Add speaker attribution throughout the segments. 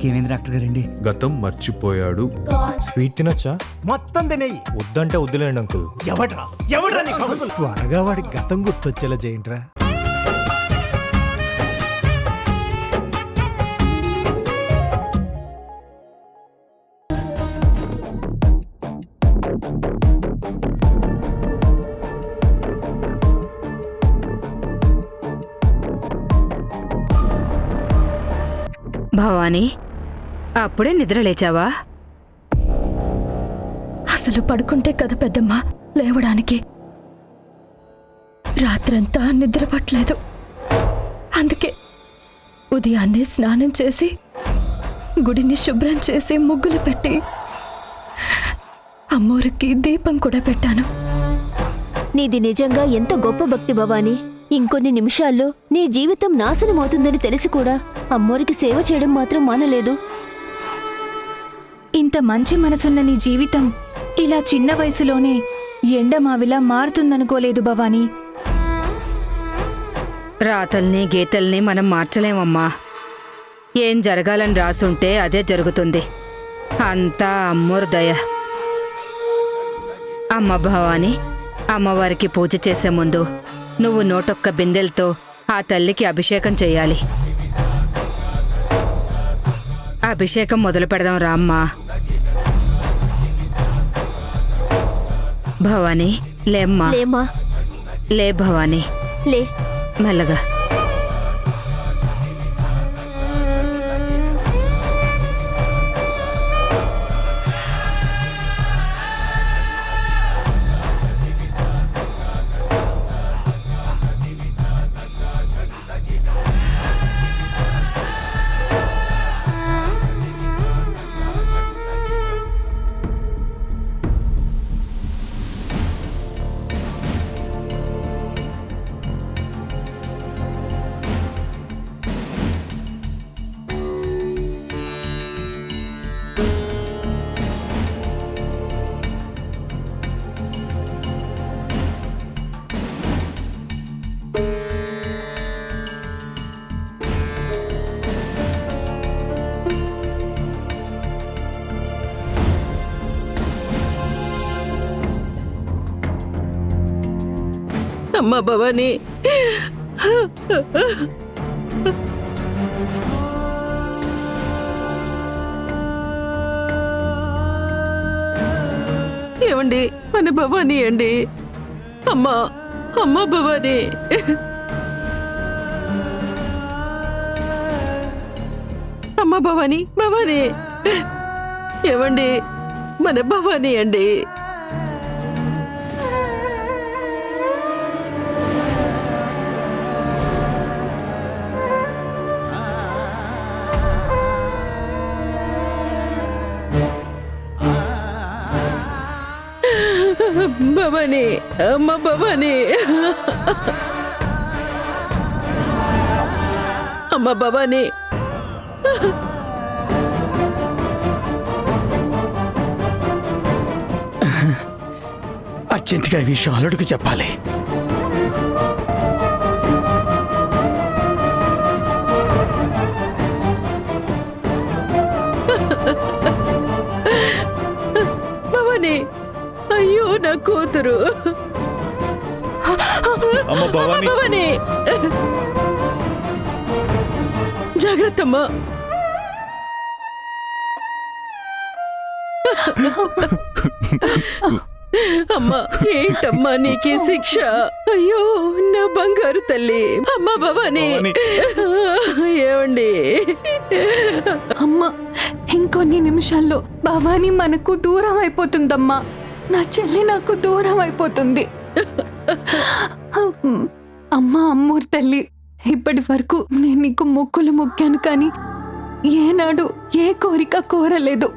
Speaker 1: అమ్మకి ఏమైంది డాక్టర్ గారండి?
Speaker 2: గతం మర్చిపోయాడు.
Speaker 3: స్వీట్ తినొచ్చా?
Speaker 4: మొత్తం తినేయి.
Speaker 3: వద్దంటే వద్దులేండి అంకుల్.
Speaker 4: ఎవడ్రా నీకు అంకుల్? త్వరగా వాడి గతం గుర్తొచ్చేలా చేయండిరా.
Speaker 5: భవానీ, అప్పుడే నిద్ర లేచావా?
Speaker 6: అసలు పడుకుంటే కదా పెద్దమ్మ లేవడానికి. రాత్రంతా నిద్ర పట్టలేదు. అందుకే ఉదయాన్నే స్నానం చేసి గుడిని శుభ్రం చేసి ముగ్గులు పెట్టి అమ్మోరికి దీపం కూడా పెట్టాను.
Speaker 7: నీది నిజంగా ఎంత గొప్ప భక్తి భవానీ. ఇంకొన్ని నిమిషాల్లో నీ జీవితం నాశనమవుతుందని తెలిసి కూడా అమ్మోరికి సేవ చేయడం మాత్రం మానలేదు.
Speaker 8: ఇంత మంచి మనసున్న నీ జీవితం ఇలా చిన్న వయసులోనే ఎండమావిలా మారుతుందనుకోలేదు భవానీ.
Speaker 5: రాతల్ని గీతల్ని మనం మార్చలేమమ్మా. ఏం జరగాలని రాసుంటే అదే జరుగుతుంది. అంతా అమ్మోరు దయ. అమ్మ భవానీ, అమ్మవారికి పూజ చేసే ముందు నువ్వు 101 బిందెలతో ఆ తల్లికి అభిషేకం చెయ్యాలి. అభిషేకం మొదలు పెడదాం రామ్మా. భవానీ లేమ్మా.
Speaker 7: లేమ్మా.
Speaker 5: లే భవానీ,
Speaker 7: లే.
Speaker 5: మెల్లగా.
Speaker 9: అమ్మ భవానీ, ఏమండి మన భవానీ అండి. అమ్మా అమ్మ భవానీ, అమ్మ భవానీ, భవానీ ఏమండి మన భవానీ అండి. భవానీ, అమ్మ భవానీ, అమ్మ భవానీ.
Speaker 4: అర్జెంటుగా ఈ విషయం అల్లుడికి చెప్పాలి.
Speaker 9: భవానీ, అయ్యో నా కూతురు.
Speaker 2: అమ్మ భవానీ,
Speaker 9: జాగ్రత్తమ్మా. అమ్మా, ఏంటమ్మా నీకీ శిక్ష? అయ్యో నా బంగారు తల్లి. అమ్మ భవానీ, ఏమండి?
Speaker 6: అమ్మ ఇంకొన్ని నిమిషాల్లో భవానీ మనకు దూరం అయిపోతుందమ్మా. నా చెల్లి నాకు దూరం అయిపోతుంది. అమ్మ అమ్మోరు తల్లి, ఇప్పటి వరకు నేను నీకు మొక్కులు మొక్కాను కానీ ఏనాడు ఏ కోరిక కోరలేదు.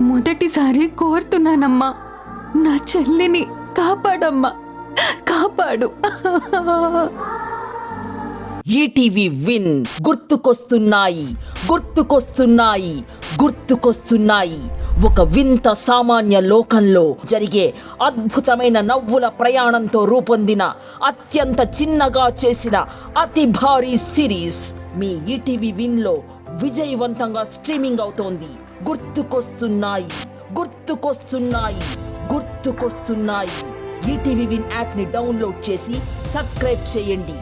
Speaker 6: మొదటిసారి కోరుతున్నానమ్మా. నా చెల్లిని కాపాడమ్మా, కాపాడు.
Speaker 10: ETV win. గుర్తుకొస్తున్నాయి, గుర్తుకొస్తున్నాయి, గుర్తుకొస్తున్నాయి. ఒక వింత సామాన్య లోకంలో జరిగే అద్భుతమైన నవ్వుల ప్రయాణంతో రూపొందిన అత్యంత చిన్నగా చేసిన అతి భారీ సిరీస్ మీ ఈటీవీ విన్లో విజయవంతంగా స్ట్రీమింగ్ అవుతోంది. గుర్తుకొస్తున్నాయి, గుర్తుకొస్తున్నాయి, గుర్తుకొస్తున్నాయి. ఈటీవీ విన్ యాప్ ని డౌన్లోడ్ చేసి సబ్స్క్రైబ్ చేయండి.